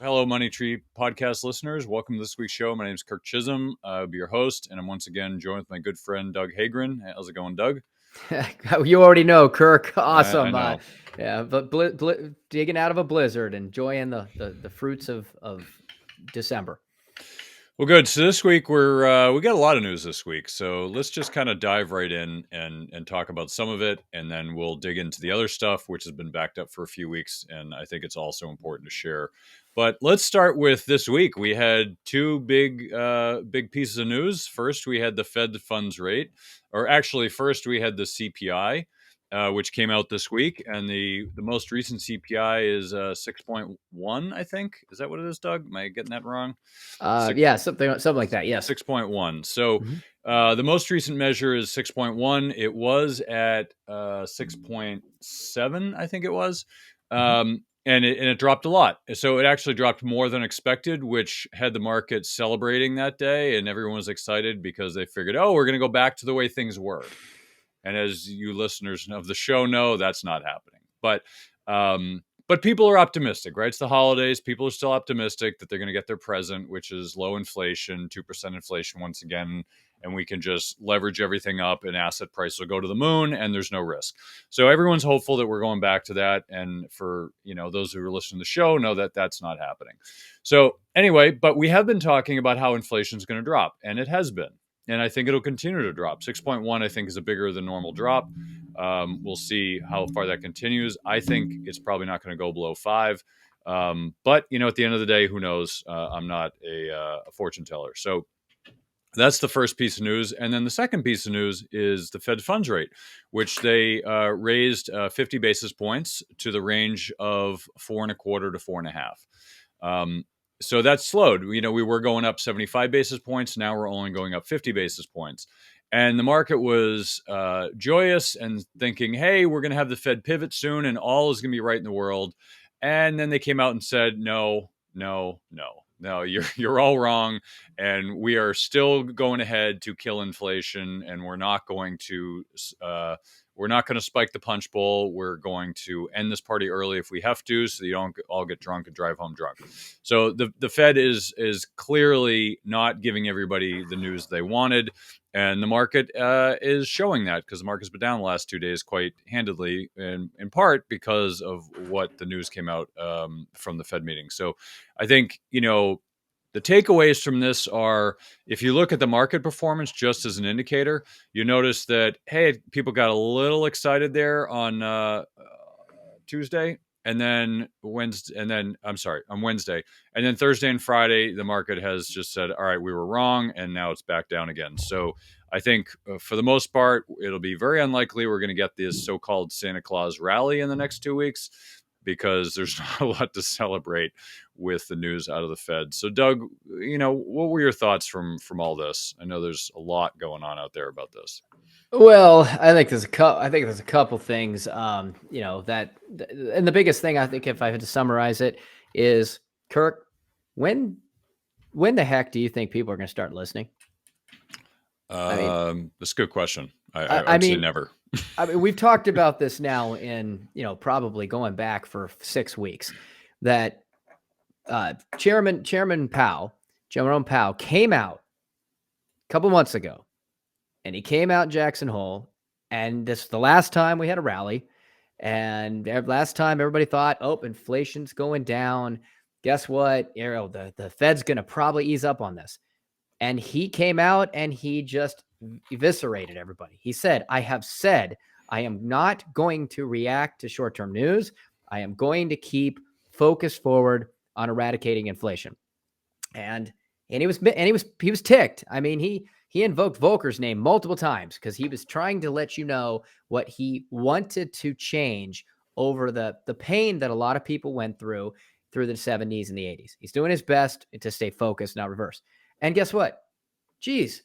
Hello, Money Tree podcast listeners. Welcome to this week's show. My name is Kirk Chisholm. I'll be your host, and I'm once again joined with my good friend, Doug Heagren. How's it going, Doug? You already know, Kirk. I Awesome. know. But digging out of a blizzard, enjoying the fruits of December. Well, good. So this week we got a lot of news this week. So let's just kind of dive right in and talk about some of it, and then we'll dig into the other stuff, which has been backed up for a few weeks, and I think it's also important to share. But let's start with this week. We had two big pieces of news. First, we had the Fed funds rate, or actually, first we had the CPI. Which came out this week, and the most recent CPI is 6.1. I think, is that what it is, Doug? Am I getting that wrong? Yeah, something like that. Yes, 6.1. So the most recent measure is 6.1. It was at 6.7, I think it was. And it dropped a lot. So it actually dropped more than expected, which had the market celebrating that day, and everyone was excited because they figured, oh, we're going to go back to the way things were. And as you listeners of the show know, that's not happening. But people are optimistic, right? It's the holidays. People are still optimistic that they're going to get their present, which is low inflation, 2% inflation once again, and we can just leverage everything up and asset prices will go to the moon and there's no risk. So everyone's hopeful that we're going back to that. And for, those who are listening to the show know that that's not happening. So anyway, but we have been talking about how inflation is going to drop, and it has been. And I think it'll continue to drop. 6.1, I think, is a bigger than normal drop. We'll see how far that continues. I think it's probably not going to go below 5. But, at the end of the day, who knows? I'm not a fortune teller. So that's the first piece of news. And then the second piece of news is the Fed funds rate, which they raised 50 basis points to the range of 4.25 to 4.5. So that's slowed. We were going up 75 basis points. Now we're only going up 50 basis points. And the market was joyous and thinking, hey, we're going to have the Fed pivot soon and all is going to be right in the world. And then they came out and said, no, you're all wrong. And we are still going ahead to kill inflation. And we're not going to spike the punch bowl. We're going to end this party early if we have to, so you don't all get drunk and drive home drunk. So the Fed is clearly not giving everybody the news they wanted. And the market is showing that, because the market's been down the last 2 days quite handedly, in part because of what the news came out from the Fed meeting. So I think, the takeaways from this are, if you look at the market performance just as an indicator, you notice that, hey, people got a little excited there on Tuesday, and then Wednesday, on Wednesday, and then Thursday and Friday, the market has just said, all right, we were wrong, and now it's back down again. So I think for the most part, it'll be very unlikely we're going to get this so-called Santa Claus rally in the next 2 weeks, because there's not a lot to celebrate with the news out of the Fed. So, Doug, what were your thoughts from all this? I know there's a lot going on out there about this. Well, I think there's a couple things. And the biggest thing, I think, if I had to summarize it, is, Kirk, when the heck do you think people are going to start listening? That's a good question. I'd say never. I mean, we've talked about this now in, probably going back for 6 weeks, that Chairman Powell came out a couple months ago, and he came out in Jackson Hole, and this is the last time we had a rally, and last time everybody thought, oh, inflation's going down. Guess what? The Fed's going to probably ease up on this. And he came out and he just eviscerated everybody. He said, I am not going to react to short-term news. I am going to keep focused forward on eradicating inflation. And he was ticked. I mean, he invoked Volker's name multiple times because he was trying to let you know what he wanted to change over the pain that a lot of people went through the 70s and the 80s. He's doing his best to stay focused, not reverse. And guess what? Geez,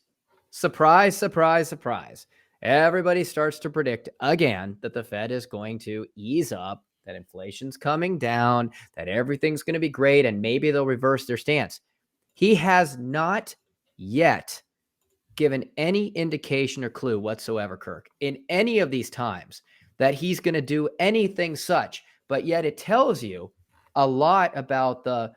surprise, surprise, surprise. Everybody starts to predict again that the Fed is going to ease up, that inflation's coming down, that everything's going to be great, and maybe they'll reverse their stance. He has not yet given any indication or clue whatsoever, Kirk, in any of these times that he's going to do anything such. But yet it tells you a lot about the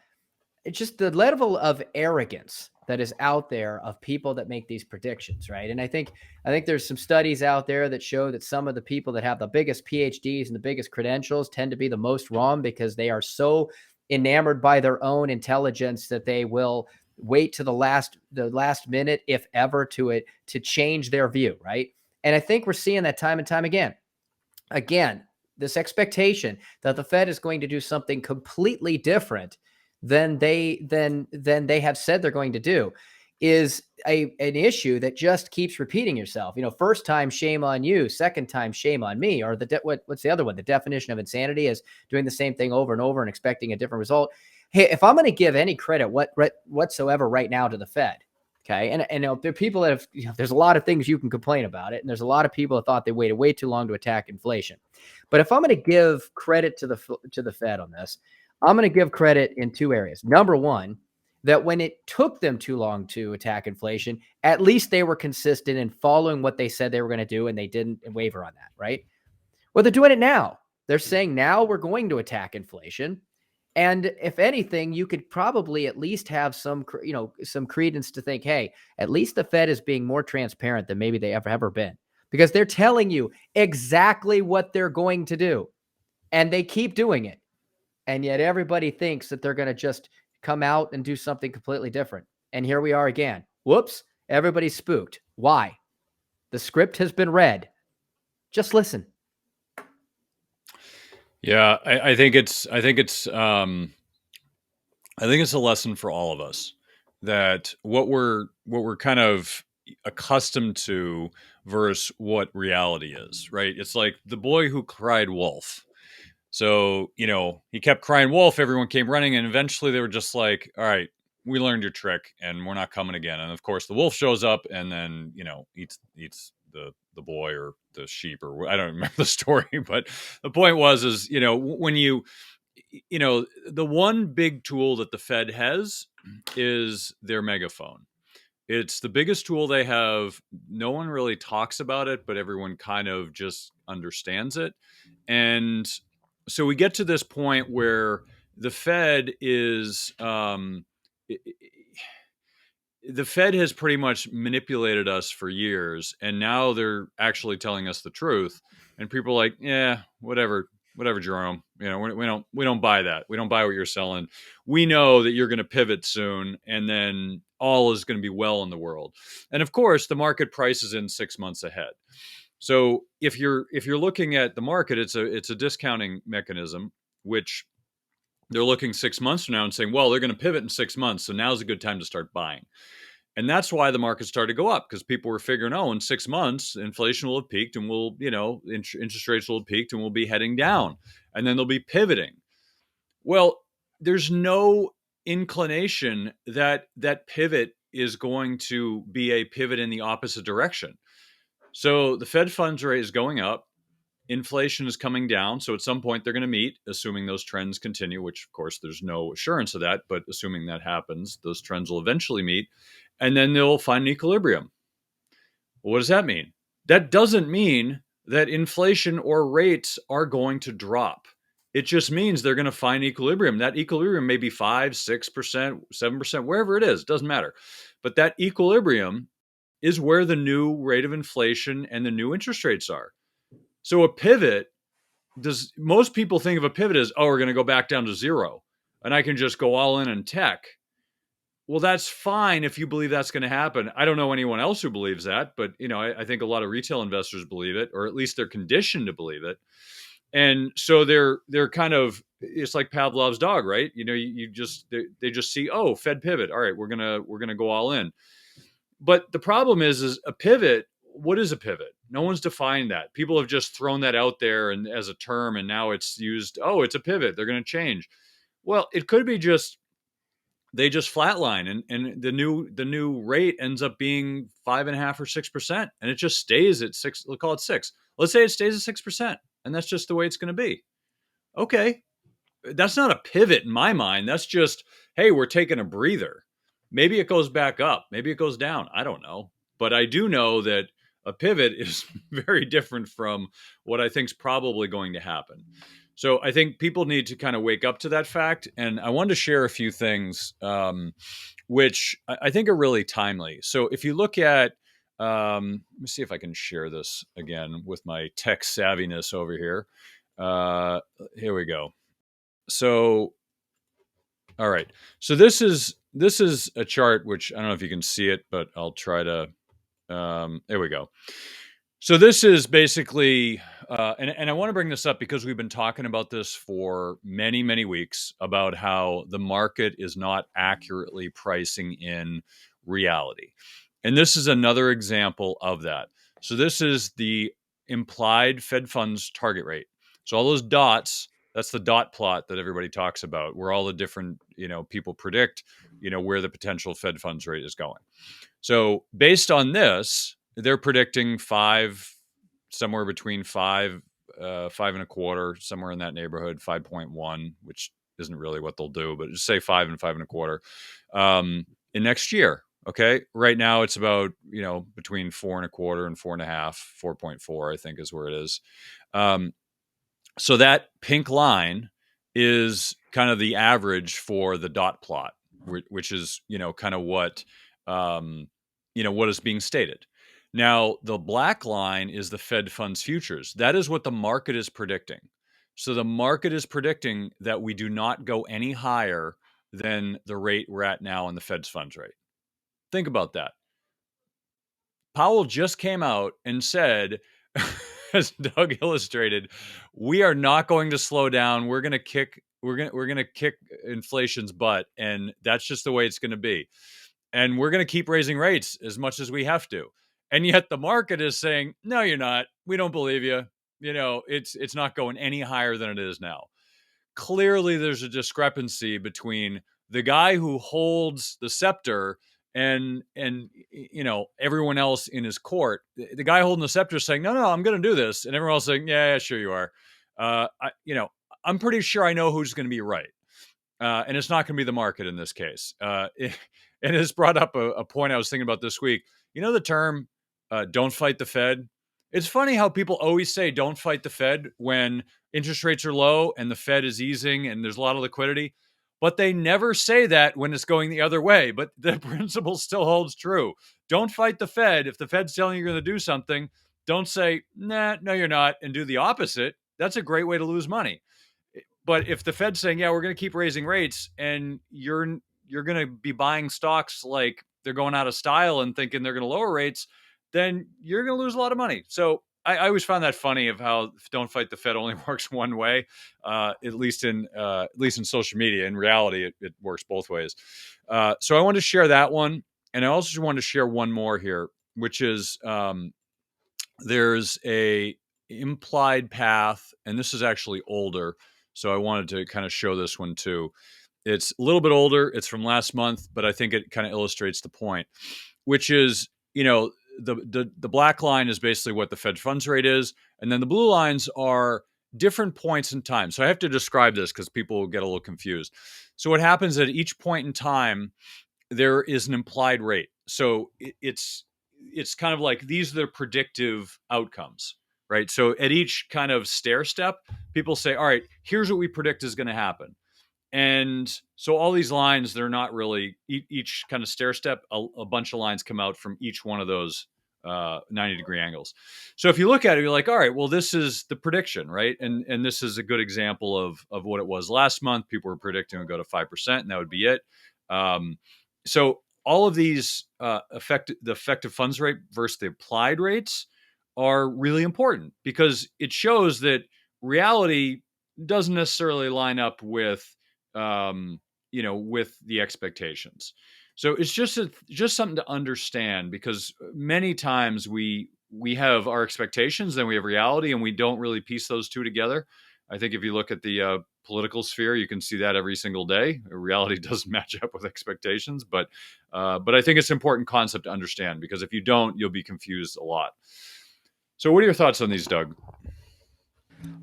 it's just the level of arrogance that is out there of people that make these predictions, right? And I think there's some studies out there that show that some of the people that have the biggest PhDs and the biggest credentials tend to be the most wrong because they are so enamored by their own intelligence that they will wait to the last minute, if ever, to change their view, right? And I think we're seeing that time and time again. Again, this expectation that the Fed is going to do something completely different than they have said they're going to do is an issue that just keeps repeating yourself. First time, shame on you. Second time, shame on me. Or what's the other one? The definition of insanity is doing the same thing over and over and expecting a different result. Hey, if I'm going to give any credit whatsoever right now to the Fed, okay, and there are people that have, there's a lot of things you can complain about it, and there's a lot of people that thought they waited way too long to attack inflation. But if I'm going to give credit to the Fed on this, I'm going to give credit in two areas. Number one, that when it took them too long to attack inflation, at least they were consistent in following what they said they were going to do, and they didn't waver on that, right? Well, they're doing it now. They're saying now we're going to attack inflation. And if anything, you could probably at least have some credence to think, hey, at least the Fed is being more transparent than maybe they ever been, because they're telling you exactly what they're going to do, and they keep doing it. And yet everybody thinks that they're going to just come out and do something completely different. And here we are again. Whoops, everybody's spooked. Why? The script has been read. Just listen. Yeah, I think it's a lesson for all of us that what we're kind of accustomed to versus what reality is, right? It's like the boy who cried wolf. So, he kept crying wolf, everyone came running, and eventually they were just like, all right, we learned your trick and we're not coming again. And of course the wolf shows up and then, eats the boy or the sheep, or I don't remember the story, but the point is, when the one big tool that the Fed has is their megaphone. It's the biggest tool they have. No one really talks about it, but everyone kind of just understands it. And so we get to this point where the Fed is, the Fed has pretty much manipulated us for years, and now they're actually telling us the truth. And people are like, yeah, whatever, Jerome. We don't buy that. We don't buy what you're selling. We know that you're going to pivot soon, and then all is going to be well in the world. And of course, the market prices in 6 months ahead. So if you're looking at the market, it's a discounting mechanism, which they're looking 6 months from now and saying, well, they're going to pivot in 6 months, so now's a good time to start buying. And that's why the market started to go up, because people were figuring, in 6 months, inflation will have peaked and interest rates will have peaked and we'll be heading down, and then they'll be pivoting. Well, there's no inclination that pivot is going to be a pivot in the opposite direction. So the Fed funds rate is going up. Inflation is coming down. So at some point they're going to meet, assuming those trends continue, which of course there's no assurance of that, but assuming that happens, those trends will eventually meet, and then they'll find an equilibrium. Well, what does that mean? That doesn't mean that inflation or rates are going to drop. It just means they're going to find equilibrium. That equilibrium may be 5, 6%, 7%, wherever it is, it doesn't matter. But that equilibrium is where the new rate of inflation and the new interest rates are. So a pivot, most people think of a pivot as, we're going to go back down to zero and I can just go all in tech. Well, that's fine if you believe that's going to happen. I don't know anyone else who believes that, but I think a lot of retail investors believe it, or at least they're conditioned to believe it. And so they're kind of, it's like Pavlov's dog, right? They just see, Fed pivot. All right, we're going to go all in. But the problem is a pivot. What is a pivot? No one's defined that. People have just thrown that out there and as a term, and now it's used. It's a pivot. They're going to change. Well, it could be just they just flatline, and the new rate ends up being 5.5 or 6%, and it just stays at 6. We'll call it 6. Let's say it stays at 6%, and that's just the way it's going to be. Okay, that's not a pivot in my mind. That's just, hey, we're taking a breather. Maybe it goes back up. Maybe it goes down. I don't know. But I do know that a pivot is very different from what I think is probably going to happen. So I think people need to kind of wake up to that fact. And I wanted to share a few things which I think are really timely. So if you look at, let me see if I can share this again with my tech savviness over here. Here we go. So, all right. So this is a chart which I don't know if you can see it, but I'll try to. There we go. So this is basically, and I want to bring this up because we've been talking about this for many, many weeks about how the market is not accurately pricing in reality. And this is another example of that. So this is the implied Fed funds target rate. So all those dots, that's the dot plot that everybody talks about, where all the different, people predict, where the potential Fed funds rate is going. So based on this, they're predicting somewhere between five and a quarter, somewhere in that neighborhood, 5.1, which isn't really what they'll do, but just say five and five and a quarter in next year. Okay. Right now it's about, between four and a quarter and four and a half, 4.4, I think is where it is. So that pink line is kind of the average for the dot plot, which is, kind of what is being stated. Now, the black line is the Fed funds futures. That is what the market is predicting. So the market is predicting that we do not go any higher than the rate we're at now in the Fed's funds rate. Think about that. Powell just came out and said, as Doug illustrated, we are not going to slow down. We're going to kick inflation's butt, and that's just the way it's going to be. And we're going to keep raising rates as much as we have to. And yet the market is saying, no, you're not. We don't believe you. It's not going any higher than it is now. Clearly, there's a discrepancy between the guy who holds the scepter and everyone else in his court. The guy holding the scepter is saying, no, I'm going to do this, and everyone else saying, yeah, sure you are. I'm pretty sure I know who's going to be right. And it's not going to be the market in this case. It has brought up a point I was thinking about this week. The term don't fight the Fed? It's funny how people always say don't fight the Fed when interest rates are low and the Fed is easing and there's a lot of liquidity. But they never say that when it's going the other way. But the principle still holds true. Don't fight the Fed. If the Fed's telling you you're going to do something, don't say, nah, no, you're not, and do the opposite. That's a great way to lose money. But if the Fed's saying, yeah, we're going to keep raising rates, and you're going to be buying stocks like they're going out of style and thinking they're going to lower rates, then you're going to lose a lot of money. So I always found that funny of how don't fight the Fed only works one way, at least in social media. In reality, it works both ways. So I wanted to share that one, and I also just wanted to share one more here, which is there's a implied path, and this is actually older. So I wanted to kind of show this one too. It's a little bit older. It's from last month, but I think it kind of illustrates the point, which is, the black line is basically what the Fed funds rate is. And then the blue lines are different points in time. So I have to describe this because people will get a little confused. So what happens at each point in time, there is an implied rate. So it's kind of like these are the predictive outcomes, right? So at each kind of stair step, people say, all right, here's what we predict is going to happen. And so all these lines, they're not really each kind of stair step, a bunch of lines come out from each one of those 90-degree angles. So if you look at it, you're like, all right, well, this is the prediction, right? And this is a good example of what it was last month. People were predicting it would go to 5%, and that would be it. So all of these the effective funds rate versus the applied rates are really important because it shows that reality doesn't necessarily line up with with the expectations. So it's just something to understand because many times we have our expectations, then we have reality, and we don't really piece those two together. I think if you look at the political sphere, you can see that every single day. Reality doesn't match up with expectations, but I think it's an important concept to understand because if you don't, you'll be confused a lot. So, what are your thoughts on these, Doug?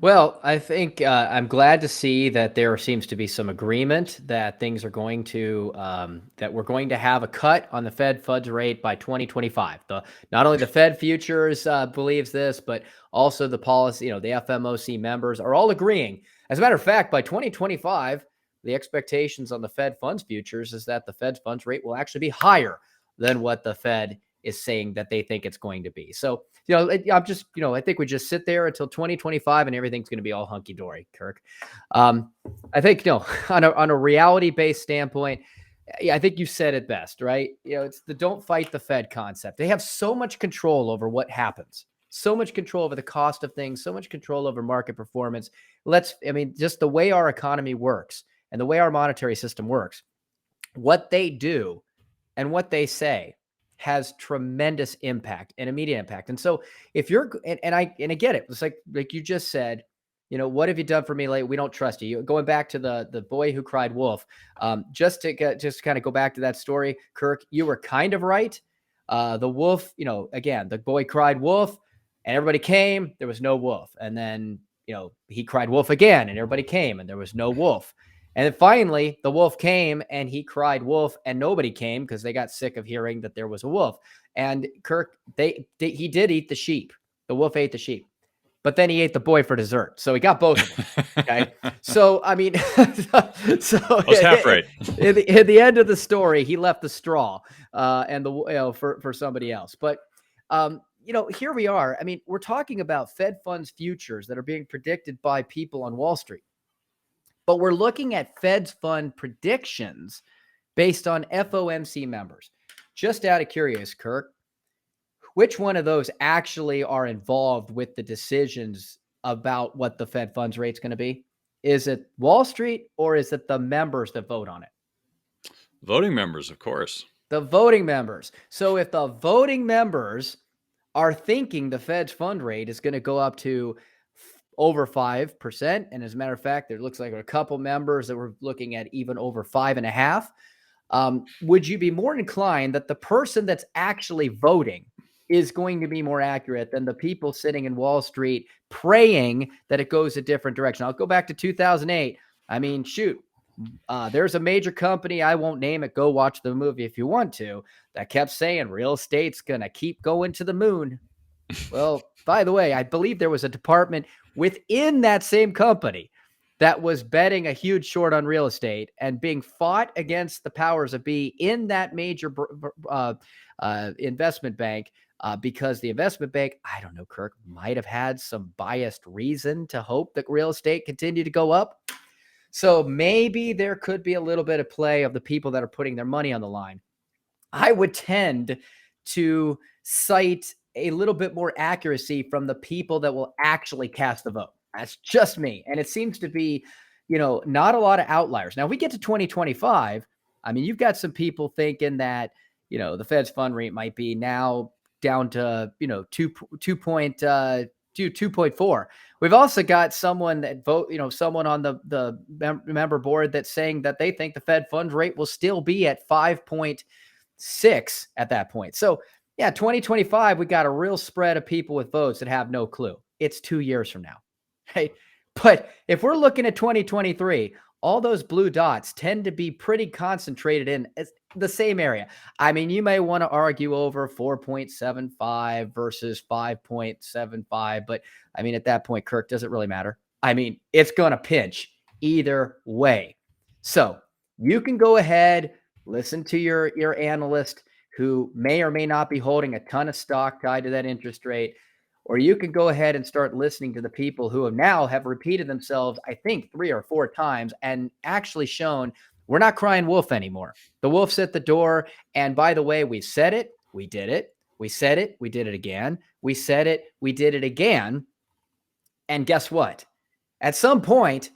Well, I think I'm glad to see that there seems to be some agreement that things are going to that we're going to have a cut on the Fed funds rate by 2025. Not only the Fed futures believes this, but also the policy, the FMOC members are all agreeing. As a matter of fact, by 2025, the expectations on the Fed funds futures is that the Fed funds rate will actually be higher than what the Fed is saying that they think it's going to be. So I'm just, I think we just sit there until 2025 and everything's going to be all hunky dory, Kirk. I think, on a reality based standpoint, yeah, I think you said it best, right? It's the don't fight the Fed concept. They have so much control over what happens, so much control over the cost of things, so much control over market performance. Just the way our economy works and the way our monetary system works, what they do and what they say has tremendous impact and immediate impact. And so if you're, and I get it. It's like you just said, what have you done for me lately? We don't trust you. Going back to the boy who cried wolf, just kind of go back to that story, Kirk, you were kind of right. The wolf, again, the boy cried wolf and everybody came, there was no wolf. And then, he cried wolf again and everybody came and there was no wolf. And then finally, the wolf came and he cried wolf, and nobody came because they got sick of hearing that there was a wolf. And Kirk, he did eat the sheep. The wolf ate the sheep, but then he ate the boy for dessert. So he got both of them. Okay. So, I mean, so I was half right. At the end of the story, he left the straw and for somebody else. But, here we are. I mean, we're talking about Fed funds futures that are being predicted by people on Wall Street. But we're looking at Fed's fund predictions based on FOMC members. Just out of curious, Kirk, which one of those actually are involved with the decisions about what the Fed funds rate's going to be? Is it Wall Street or is it the members that vote on it? Voting members, of course. The voting members. So if the voting members are thinking the Fed's fund rate is going to go up to over 5%. And as a matter of fact, there looks like a couple members that were looking at even over 5.5%. Would you be more inclined that the person that's actually voting is going to be more accurate than the people sitting in Wall Street praying that it goes a different direction? I'll go back to 2008. I mean, shoot, there's a major company, I won't name it, go watch the movie if you want to, that kept saying real estate's going to keep going to the moon. Well, by the way, I believe there was a department within that same company that was betting a huge short on real estate and being fought against the powers that be in that major investment bank because the investment bank, I don't know, Kirk, might have had some biased reason to hope that real estate continued to go up. So maybe there could be a little bit of play of the people that are putting their money on the line. I would tend to cite a little bit more accuracy from the people that will actually cast the vote. That's just me. And it seems to be, not a lot of outliers. Now, if we get to 2025, I mean, you've got some people thinking that, the Fed's fund rate might be now down to, 2.4. We've also got someone that someone on the member board that's saying that they think the Fed funds rate will still be at 5.6 at that point. So, yeah, 2025, we got a real spread of people with votes that have no clue. It's 2 years from now, right? But if we're looking at 2023, all those blue dots tend to be pretty concentrated in the same area. I mean, you may want to argue over 4.75 versus 5.75, but I mean, at that point, Kirk, does it really matter? I mean, it's going to pinch either way. So you can go ahead, listen to your analyst who may or may not be holding a ton of stock tied to that interest rate, or you can go ahead and start listening to the people who have repeated themselves, I think 3 or 4 times and actually shown we're not crying wolf anymore. The wolf's at the door. And by the way, we said it, we did it. We said it, we did it again. We said it, we did it again. And guess what? At some point,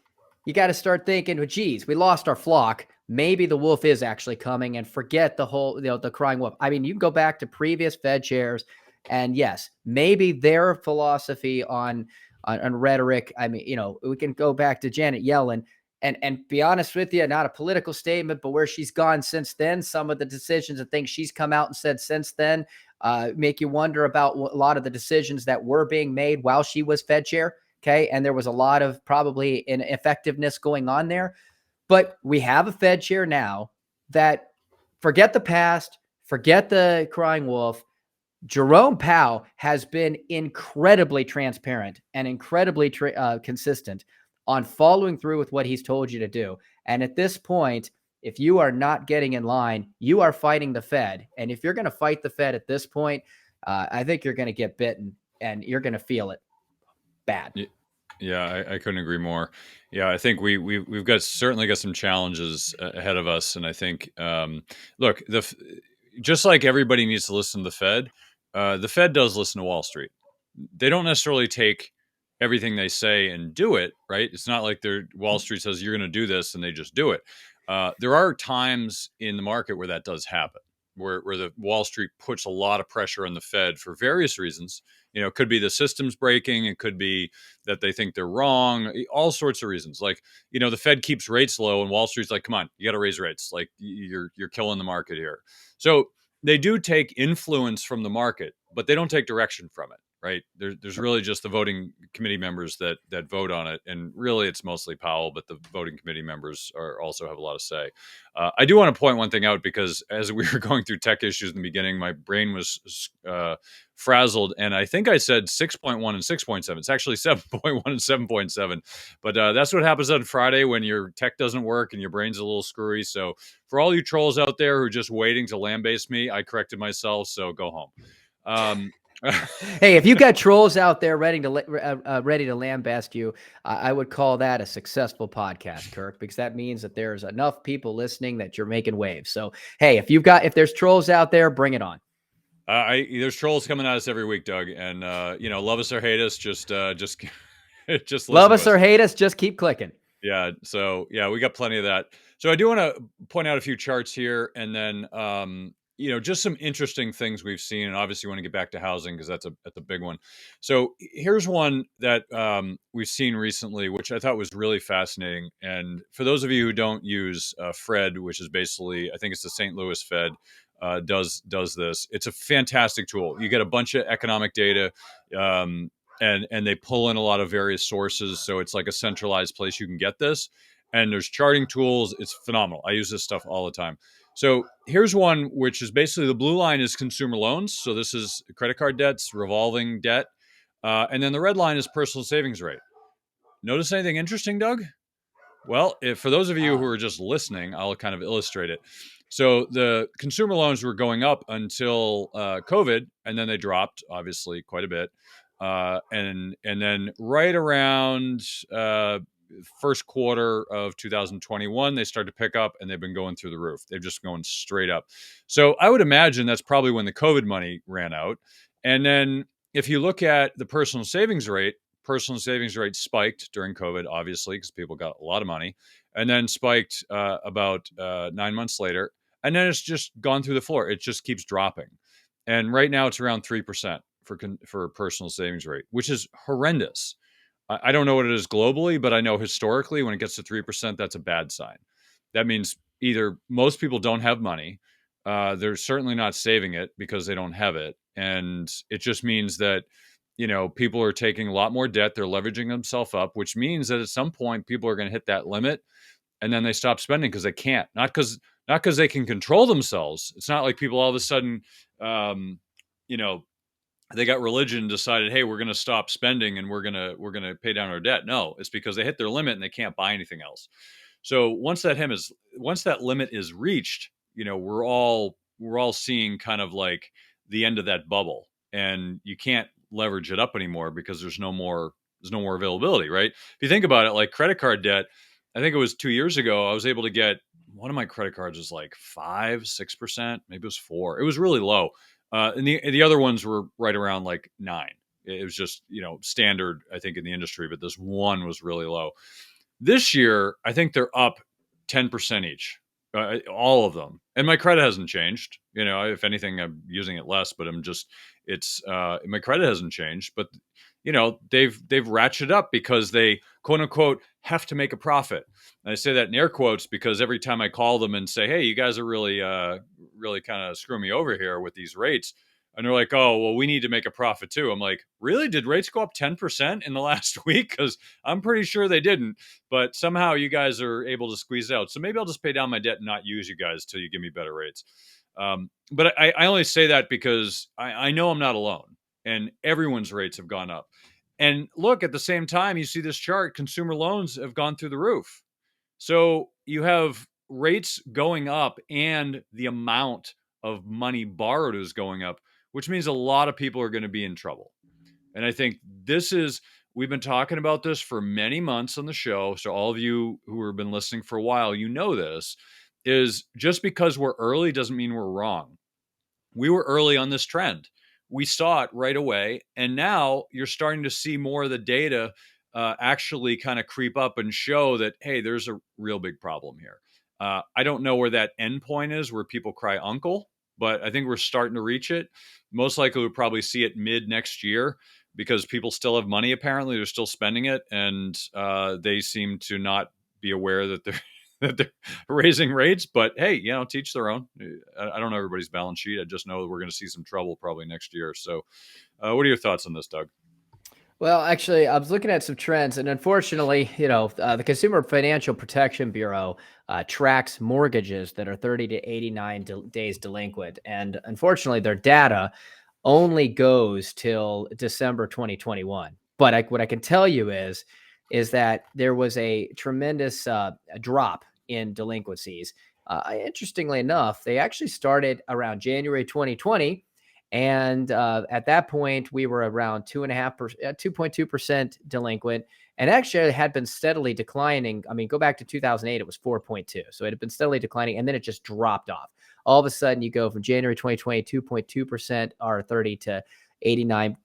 you got to start thinking, well, geez, we lost our flock. Maybe the wolf is actually coming, and forget the whole, the crying wolf. I mean, you can go back to previous Fed chairs, and yes, maybe their philosophy on rhetoric. I mean, we can go back to Janet Yellen and be honest with you, not a political statement, but where she's gone since then, some of the decisions and things she's come out and said since then make you wonder about a lot of the decisions that were being made while she was Fed chair. Okay. And there was a lot of probably ineffectiveness going on there. But we have a Fed chair now that, forget the past, forget the crying wolf. Jerome Powell has been incredibly transparent and incredibly consistent on following through with what he's told you to do. And at this point, if you are not getting in line, you are fighting the Fed. And if you're going to fight the Fed at this point, I think you're going to get bitten and you're going to feel it bad. Yeah, I couldn't agree more. Yeah, I think we've got certainly got some challenges ahead of us, and I think look, just like everybody needs to listen to the Fed does listen to Wall Street. They don't necessarily take everything they say and do it, right? It's not like Wall Street says you're going to do this and they just do it. There are times in the market where that does happen, where the Wall Street puts a lot of pressure on the Fed for various reasons. It could be the system's breaking. It could be that they think they're wrong. All sorts of reasons. Like, the Fed keeps rates low, and Wall Street's like, "Come on, you got to raise rates. Like, you're killing the market here." So they do take influence from the market, but they don't take direction from it. Right? There's really just the voting committee members that vote on it, and really it's mostly Powell, but the voting committee members also have a lot of say. I do want to point one thing out, because as we were going through tech issues in the beginning, my brain was frazzled, and I think I said 6.1 and 6.7. It's actually 7.1 and 7.7, but that's what happens on Friday when your tech doesn't work and your brain's a little screwy. So for all you trolls out there who are just waiting to lambaste me, I corrected myself, so go home. Hey, if you got trolls out there ready to lambaste you, I would call that a successful podcast, Kirk, because that means that there's enough people listening that you're making waves. So, hey, if there's trolls out there, bring it on. There's trolls coming at us every week, Doug, and love us or hate us, just just love listen us to us or hate us, just keep clicking. Yeah. So yeah, we got plenty of that. So I do want to point out a few charts here, and then just some interesting things we've seen, and obviously want to get back to housing because that's a big one. So here's one that we've seen recently, which I thought was really fascinating. And for those of you who don't use Fred, which is basically, I think it's the St. Louis Fed, does this. It's a fantastic tool. You get a bunch of economic data. And they pull in a lot of various sources, so it's like a centralized place you can get this. And there's charting tools. It's phenomenal. I use this stuff all the time. So here's one, which is basically the blue line is consumer loans. So this is credit card debts, revolving debt. And then the red line is personal savings rate. Notice anything interesting, Doug? Well, for those of you who are just listening, I'll kind of illustrate it. So the consumer loans were going up until COVID, and then they dropped, obviously, quite a bit. And then right around first quarter of 2021, they started to pick up, and they've been going through the roof. They've just going straight up. So I would imagine that's probably when the COVID money ran out. And then if you look at the personal savings rate spiked during COVID, obviously, because people got a lot of money, and then spiked about 9 months later. And then it's just gone through the floor. It just keeps dropping. And right now it's around 3% for personal savings rate, which is horrendous. I don't know what it is globally, but I know historically when it gets to 3%, that's a bad sign. That means either most people don't have money, they're certainly not saving it because they don't have it, and it just means that people are taking a lot more debt. They're leveraging themselves up, which means that at some point people are going to hit that limit, and then they stop spending because they can't. Not because they can control themselves. It's not like people all of a sudden, they got religion and decided, hey, we're going to stop spending and we're going to pay down our debt. No, it's because they hit their limit and they can't buy anything else. So once that limit is reached, we're all seeing kind of like the end of that bubble, and you can't leverage it up anymore because there's no more availability, right? If you think about it, like credit card debt, I think it was 2 years ago, I was able to get one of my credit cards was like 5-6%, maybe it was 4. It was really low. And the other ones were right around like 9. It was just, standard, I think, in the industry, but this one was really low. This year, I think they're up 10% each, all of them. And my credit hasn't changed. If anything, I'm using it less, but my credit hasn't changed. But they've ratcheted up because they quote unquote have to make a profit. And I say that in air quotes because every time I call them and say, hey, you guys are really kind of screwing me over here with these rates, And they're like, oh, well, we need to make a profit too. I'm like, really? Did rates go up 10% in the last week? Because I'm pretty sure they didn't. But somehow you guys are able to squeeze out. So maybe I'll just pay down my debt and not use you guys till you give me better rates. But I only say that because I know I'm not alone, and everyone's rates have gone up. And look, at the same time, you see this chart, consumer loans have gone through the roof. So you have rates going up and the amount of money borrowed is going up, which means a lot of people are going to be in trouble. And I think we've been talking about this for many months on the show. So all of you who have been listening for a while, you know this is just because we're early doesn't mean we're wrong. We were early on this trend. We saw it right away. And now you're starting to see more of the data actually kind of creep up and show that, hey, there's a real big problem here. I don't know where that end point is where people cry uncle, but I think we're starting to reach it. Most likely we'll probably see it mid next year because people still have money, apparently. They're still spending it. And they seem to not be aware that they're that they're raising rates, but hey, teach their own. I don't know everybody's balance sheet. I just know that we're going to see some trouble probably next year. So, what are your thoughts on this, Doug? Well, actually, I was looking at some trends, and unfortunately, the Consumer Financial Protection Bureau tracks mortgages that are 30 to 89 days delinquent. And unfortunately, their data only goes till December 2021. But what I can tell you is that there was a tremendous drop in delinquencies. Interestingly enough, they actually started around January 2020. And at that point, we were around 2.2% delinquent. And actually, it had been steadily declining. I mean, go back to 2008, it was 4.2. So it had been steadily declining, and then it just dropped off. All of a sudden, you go from January 2020, 2.2% are 30 to 89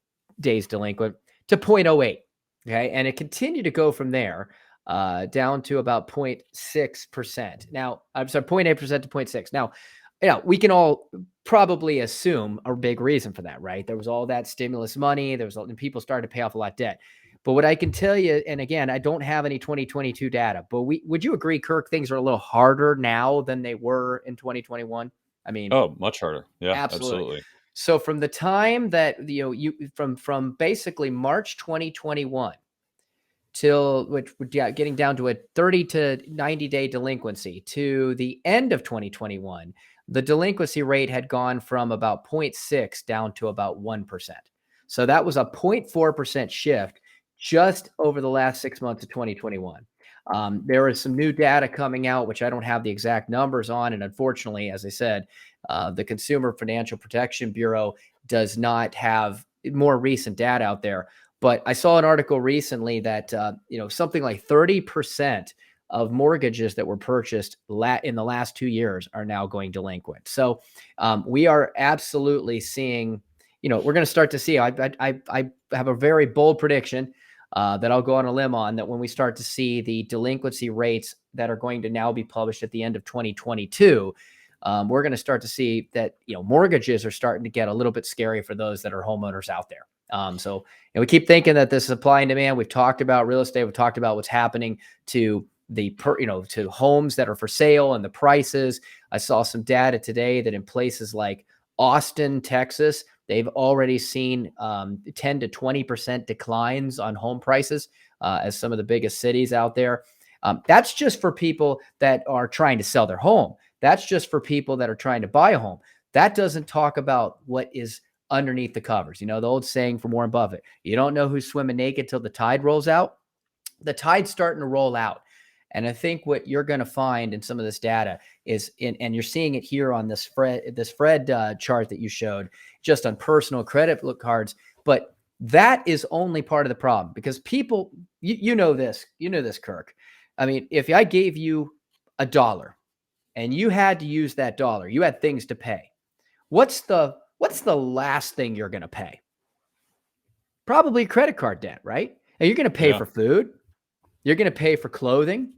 days delinquent to 0.08. Okay. And it continued to go from there down to about 0.6%. Now, I'm sorry, 0.8% to 0.6. Now, we can all probably assume a big reason for that, right? There was all that stimulus money. And people started to pay off a lot of debt. But what I can tell you, and again, I don't have any 2022 data, but would you agree, Kirk, things are a little harder now than they were in 2021? I mean, Oh, much harder. Yeah, absolutely. absolutely. So from the time that from basically March 2021 till getting down to a 30 to 90 day delinquency to the end of 2021, the delinquency rate had gone from about 0.6 down to about 1%. So that was a 0.4% shift just over the last 6 months of 2021. There is some new data coming out, which I don't have the exact numbers on. And unfortunately, as I said, the Consumer Financial Protection Bureau does not have more recent data out there. But I saw an article recently that, something like 30% of mortgages that were purchased in the last 2 years are now going delinquent. So we are absolutely seeing, we're going to start to see, I have a very bold prediction that I'll go on a limb on, that when we start to see the delinquency rates that are going to now be published at the end of 2022, we're going to start to see that, mortgages are starting to get a little bit scary for those that are homeowners out there. So we keep thinking that this supply and demand. We've talked about real estate. We've talked about what's happening to to homes that are for sale and the prices. I saw some data today that in places like Austin, Texas, they've already seen 10 to 20% declines on home prices as some of the biggest cities out there. That's just for people that are trying to sell their home. That's just for people that are trying to buy a home. That doesn't talk about what is underneath the covers. The old saying from Warren Buffett, you don't know who's swimming naked till the tide rolls out. The tide's starting to roll out. And I think what you're going to find in some of this data is, and you're seeing it here on this Fred chart that you showed, just on personal credit cards. But that is only part of the problem, because people, you know this, Kirk. I mean, if I gave you $1 and you had to use that dollar, you had things to pay. What's the last thing you're going to pay? Probably credit card debt, right? And you're going to pay for food. You're going to pay for clothing.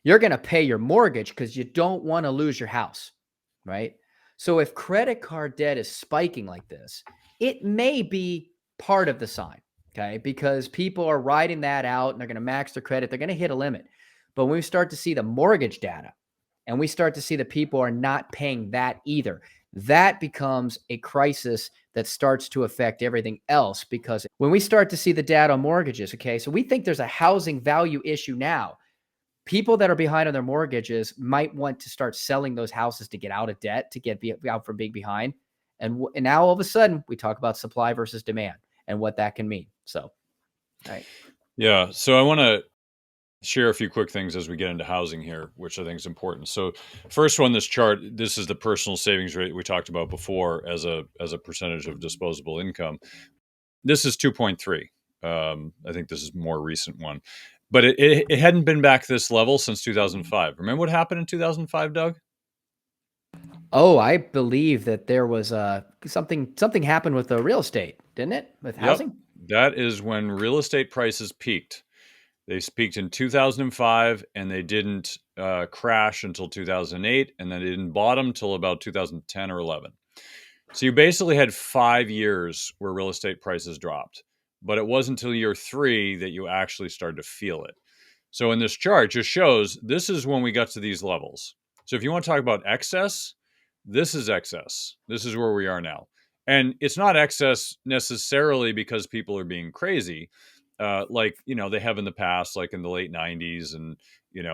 You're going to pay your mortgage because you don't want to lose your house, right? So if credit card debt is spiking like this, it may be part of the sign, okay? Because people are riding that out and they're going to max their credit. They're going to hit a limit. But when we start to see the mortgage data and we start to see that people are not paying that either, that becomes a crisis that starts to affect everything else. Because when we start to see the data on mortgages, okay, so we think there's a housing value issue now. People that are behind on their mortgages might want to start selling those houses to get out of debt, to get out from being behind. And now all of a sudden we talk about supply versus demand and what that can mean. So, all right. Yeah. So I want to share a few quick things as we get into housing here, which I think is important. So first one, this chart, this is the personal savings rate we talked about before as a percentage of disposable income. This is 2.3. I think this is a more recent one, but it hadn't been back this level since 2005. Remember what happened in 2005, Doug? Oh, I believe that there was something happened with the real estate, didn't it? With Yep. housing? That is when real estate prices peaked. They peaked in 2005, and they didn't crash until 2008, and then they didn't bottom till about 2010 or 11. So you basically had 5 years where real estate prices dropped, but it wasn't until year 3 that you actually started to feel it. So in this chart, just shows this is when we got to these levels. So if you want to talk about excess, this is excess. This is where we are now. And it's not excess necessarily because people are being crazy, like, they have in the past, like in the late 90s and,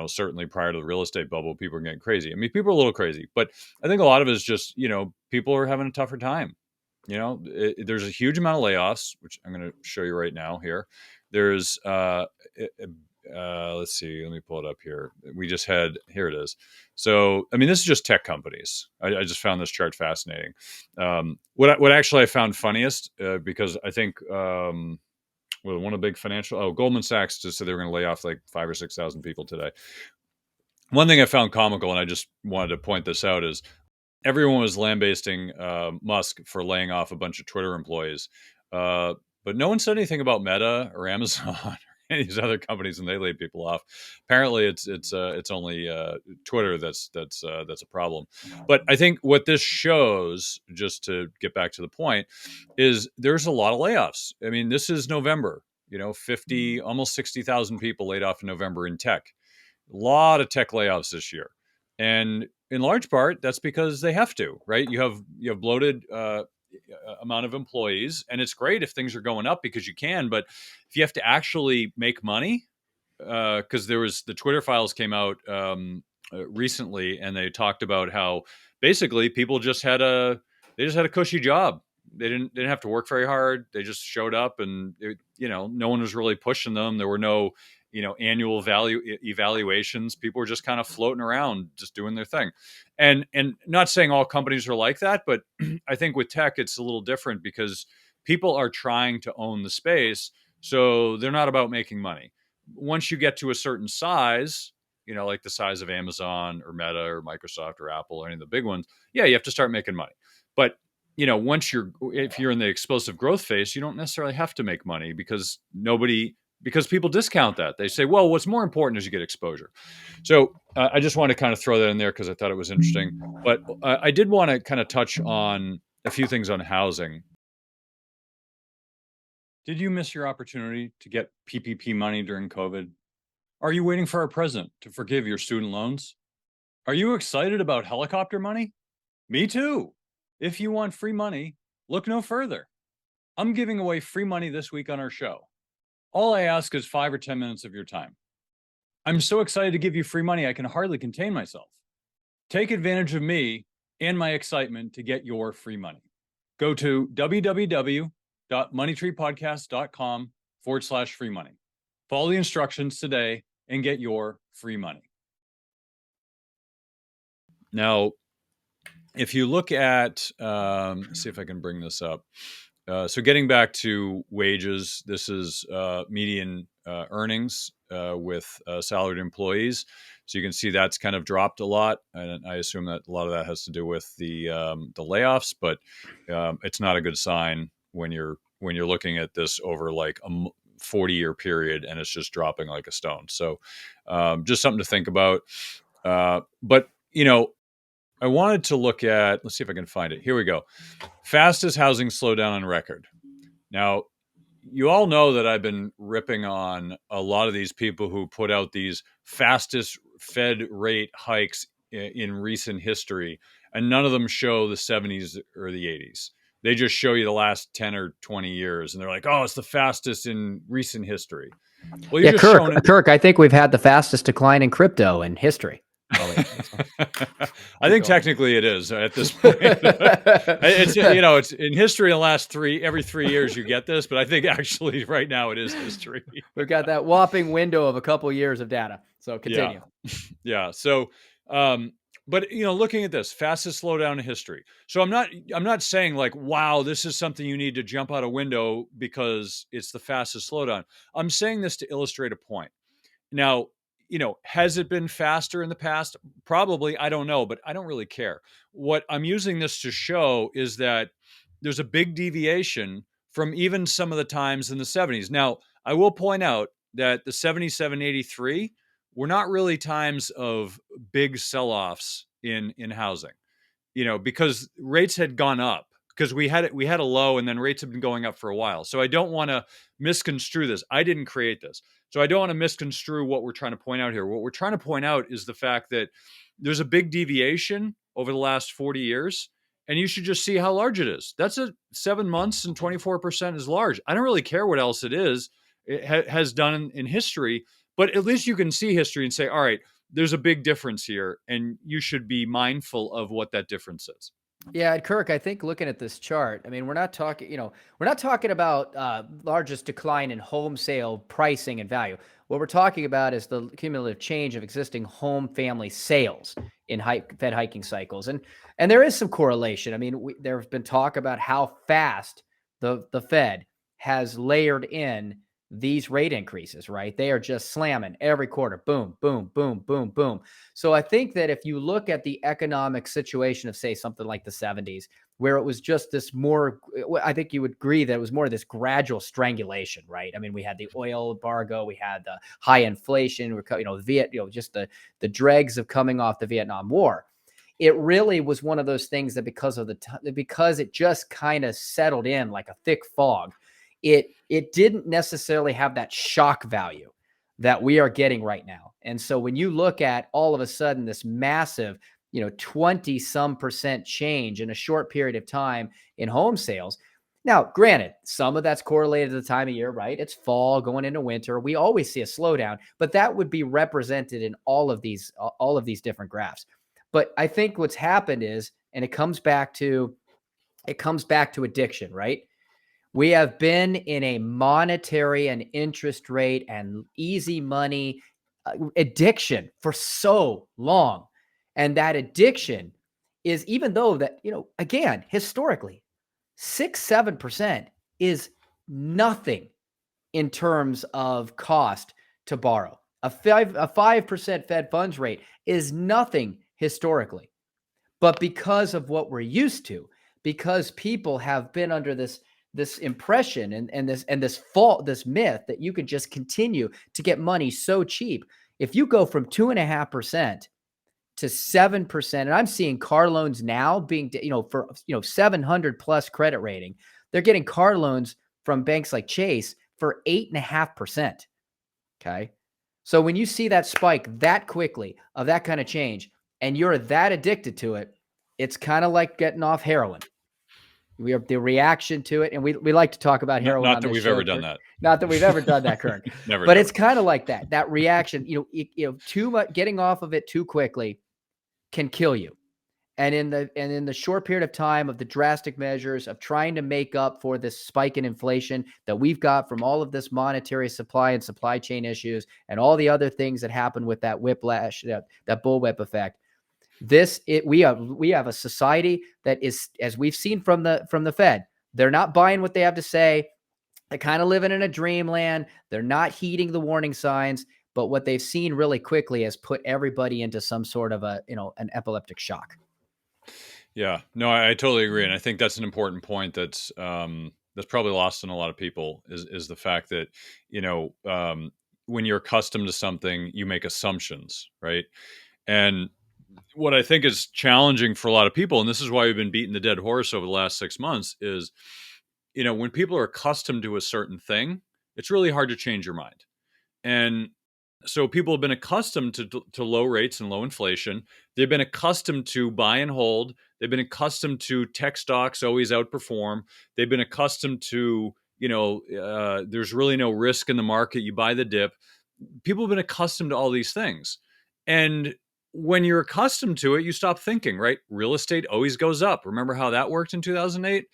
certainly prior to the real estate bubble, people are getting crazy. I mean, people are a little crazy, but I think a lot of it is just, people are having a tougher time. There's a huge amount of layoffs, which I'm going to show you right now here. There's, let's see, let me pull it up here. Here it is. So, I mean, this is just tech companies. I just found this chart fascinating. What actually I found funniest, because I think, one of the big Goldman Sachs just said they were going to lay off like 5,000 or 6,000 people today. One thing I found comical, and I just wanted to point this out, is everyone was lambasting Musk for laying off a bunch of Twitter employees, but no one said anything about Meta or Amazon or any of these other companies, and they laid people off. Apparently, it's only Twitter that's a problem. But I think what this shows, just to get back to the point, is there's a lot of layoffs. I mean, this is November. almost 60,000 people laid off in November in tech. A lot of tech layoffs this year, and in large part, that's because they have to, right? You have bloated amount of employees, and it's great if things are going up because you can. But if you have to actually make money, because the Twitter files came out recently, and they talked about how basically people just had a cushy job. They didn't have to work very hard. They just showed up, and no one was really pushing them. There were no annual value evaluations. People were just kind of floating around, just doing their thing. And not saying all companies are like that, but I think with tech it's a little different because people are trying to own the space, so they're not about making money. Once you get to a certain size, like the size of Amazon or Meta or Microsoft or Apple or any of the big ones, yeah, you have to start making money. But if you're in the explosive growth phase, you don't necessarily have to make money because people discount that. They say, well, what's more important is you get exposure. So I just want to kind of throw that in there because I thought it was interesting. But I did want to kind of touch on a few things on housing. Did you miss your opportunity to get PPP money during COVID? Are you waiting for our president to forgive your student loans? Are you excited about helicopter money? Me too. If you want free money, look no further. I'm giving away free money this week on our show. All I ask is 5 or 10 minutes of your time. I'm so excited to give you free money, I can hardly contain myself. Take advantage of me and my excitement to get your free money. Go to www.moneytreepodcast.com/free money. Follow the instructions today and get your free money. Now, if you look at, see if I can bring this up. So getting back to wages, this is median earnings with salaried employees. So you can see that's kind of dropped a lot, and I assume that a lot of that has to do with the layoffs. But it's not a good sign when you're looking at this over like a 40-year period, and it's just dropping like a stone. So just something to think about. But I wanted to look at. Let's see if I can find it. Here we go. Fastest housing slowdown on record. Now, you all know that I've been ripping on a lot of these people who put out these fastest Fed rate hikes in recent history, and none of them show the 70s or the 80s. They just show you the last 10 or 20 years, and they're like, oh, it's the fastest in recent history. Well, you're Yeah, just Kirk, showing it. Kirk, I think we've had the fastest decline in crypto in history. Oh, wait. I Keep think going. technically it is at this point. It's it's in history in the last every 3 years you get this, but I think actually right now it is history. We've got that whopping window of a couple of years of data. So Yeah, continue. yeah. So, but looking at this fastest slowdown in history. So I'm not saying like, wow, this is something you need to jump out a window because it's the fastest slowdown. I'm saying this to illustrate a point. Now, has it been faster in the past? Probably. I don't know, but I don't really care. What I'm using this to show is that there's a big deviation from even some of the times in the 70s. Now, I will point out that the 77, 83 were not really times of big sell-offs in housing, because rates had gone up because we had a low and then rates have been going up for a while. So I don't want to misconstrue this. I didn't create this. So I don't want to misconstrue what we're trying to point out here. What we're trying to point out is the fact that there's a big deviation over the last 40 years, and you should just see how large it is. That's 7 months and 24% is large. I don't really care what else it is. It has done in history, but at least you can see history and say, all right, there's a big difference here, and you should be mindful of what that difference is. Yeah, Kirk, I think looking at this chart, I mean, we're not talking about largest decline in home sale pricing and value. What we're talking about is the cumulative change of existing home family sales in Fed hiking cycles, and there is some correlation. I mean, there's been talk about how fast the Fed has layered in these rate increases. Right, they are just slamming every quarter, boom, boom, boom, boom, boom. So I think that if you look at the economic situation of, say, something like the 70s, where it was just this more, I think you would agree that it was more of this gradual strangulation, right? I mean, we had the oil embargo, we had the high inflation, just the dregs of coming off the Vietnam War. It really was one of those things that because it just kind of settled in like a thick fog, it didn't necessarily have that shock value that we are getting right now. And so when you look at all of a sudden this massive, 20 some percent change in a short period of time in home sales. Now, granted, some of that's correlated to the time of year, right? It's fall going into winter. We always see a slowdown, but that would be represented in all of these different graphs. But I think what's happened is, and it comes back to addiction, right? We have been in a monetary and interest rate and easy money addiction for so long. And that addiction is, even though that, again, historically, 6-7% is nothing in terms of cost to borrow. A 5% Fed funds rate is nothing historically. But because of what we're used to, because people have been under this impression and this myth that you could just continue to get money so cheap. If you go from 2.5% to 7%, and I'm seeing car loans now being, for 700 plus credit rating, they're getting car loans from banks like Chase for 8.5%. Okay. So when you see that spike that quickly of that kind of change, and you're that addicted to it, it's kind of like getting off heroin. We have the reaction to it, and we like to talk about heroin Not on that this we've show, ever done Kirk. that. Not that we've ever done that, Kirk. Never, But never. it's kind of like that reaction. Too much, getting off of it too quickly can kill you. And in the short period of time of the drastic measures of trying to make up for this spike in inflation that we've got from all of this monetary supply and supply chain issues and all the other things that happen with that whiplash, that bullwhip effect. We have a society that is, as we've seen from the Fed, they're not buying what they have to say. They're kind of living in a dreamland. They're not heeding the warning signs. But what they've seen really quickly has put everybody into some sort of an epileptic shock. Yeah, no, I totally agree, and I think that's an important point that's probably lost in a lot of people is the fact that when you're accustomed to something, you make assumptions, right? And what I think is challenging for a lot of people, and this is why we've been beating the dead horse over the last 6 months, is when people are accustomed to a certain thing, it's really hard to change your mind. And So people have been accustomed to low rates and low inflation. They've been accustomed to buy and hold. They've been accustomed to tech stocks always outperform. They've been accustomed to, there's really no risk in the market. You buy the dip. People have been accustomed to all these things. And when you're accustomed to it, you stop thinking, right? Real estate always goes up. Remember how that worked in 2008?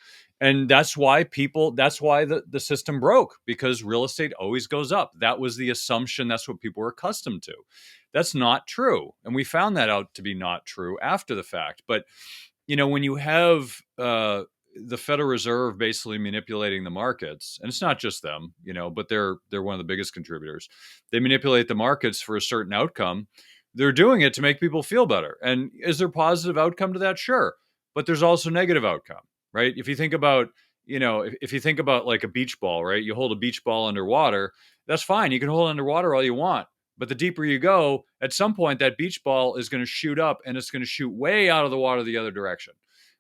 And that's why the system broke, because real estate always goes up. That was the assumption. That's what people were accustomed to. That's not true. And we found that out to be not true after the fact. But, when you have the Federal Reserve basically manipulating the markets, and it's not just them, but they're one of the biggest contributors. They manipulate the markets for a certain outcome. They're doing it to make people feel better. And is there positive outcome to that? Sure. But there's also negative outcome, right? If you think about, if you think about like a beach ball, right? You hold a beach ball underwater, that's fine. You can hold it underwater all you want. But the deeper you go, at some point, that beach ball is going to shoot up, and it's going to shoot way out of the water the other direction,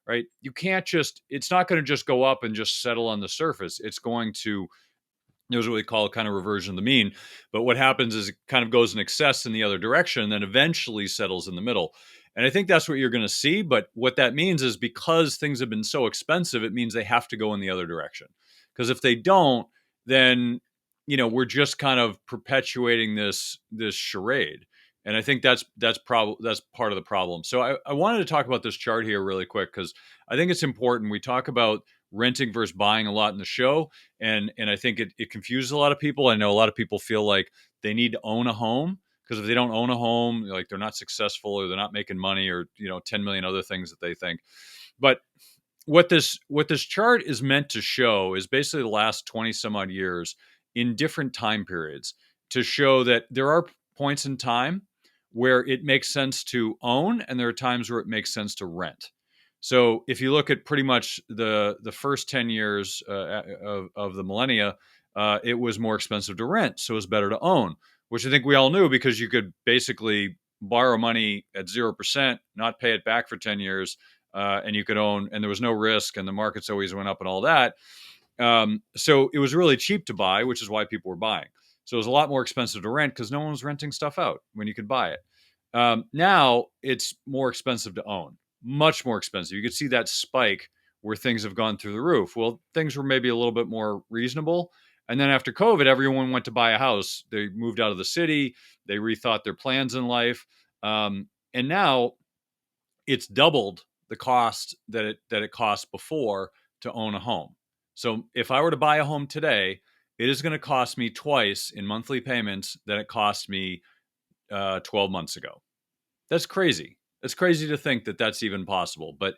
right? It's not going to just go up and just settle on the surface. It's going to, there's what we call kind of reversion of the mean. But what happens is it kind of goes in excess in the other direction and then eventually settles in the middle. And I think that's what you're going to see. But what that means is, because things have been so expensive, it means they have to go in the other direction. Because if they don't, then, we're just kind of perpetuating this charade. And I think that's part of the problem. So I wanted to talk about this chart here really quick, because I think it's important. We talk about renting versus buying a lot in the show, and I think it confuses a lot of people. I know a lot of people feel like they need to own a home, because if they don't own a home, like, they're not successful, or they're not making money, or 10 million other things that they think. But what this chart is meant to show is basically the last 20 some odd years in different time periods, to show that there are points in time where it makes sense to own, and there are times where it makes sense to rent. So if you look at pretty much the first 10 years of the millennia, it was more expensive to rent, so it was better to own, which I think we all knew, because you could basically borrow money at 0%, not pay it back for 10 years, and you could own, and there was no risk, and the markets always went up and all that. So it was really cheap to buy, which is why people were buying. So it was a lot more expensive to rent, because no one was renting stuff out when you could buy it. Now it's more expensive to own, much more expensive. You could see that spike where things have gone through the roof. Well, things were maybe a little bit more reasonable. And then after COVID, everyone went to buy a house. They moved out of the city. They rethought their plans in life. And now it's doubled the cost that it cost before to own a home. So if I were to buy a home today, it is going to cost me twice in monthly payments than it cost me 12 months ago. That's crazy. It's crazy to think that that's even possible. But